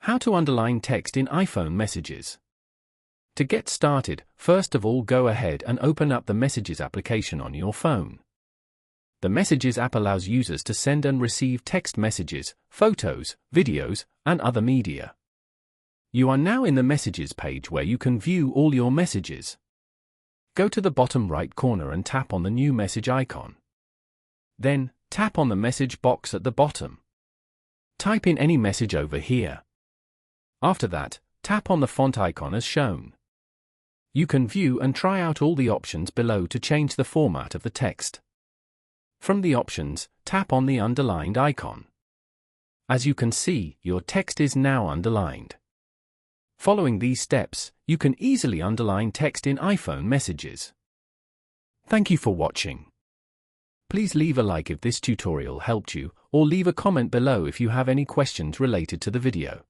How to underline text in iPhone messages. To get started, first of all go ahead and open up the Messages application on your phone. The Messages app allows users to send and receive text messages, photos, videos, and other media. You are now in the Messages page where you can view all your messages. Go to the bottom right corner and tap on the new message icon. Then, tap on the message box at the bottom. Type in any message over here. After that, tap on the font icon as shown. You can view and try out all the options below to change the format of the text. From the options, tap on the underlined icon. As you can see, your text is now underlined. Following these steps, you can easily underline text in iPhone messages. Thank you for watching. Please leave a like if this tutorial helped you, or leave a comment below if you have any questions related to the video.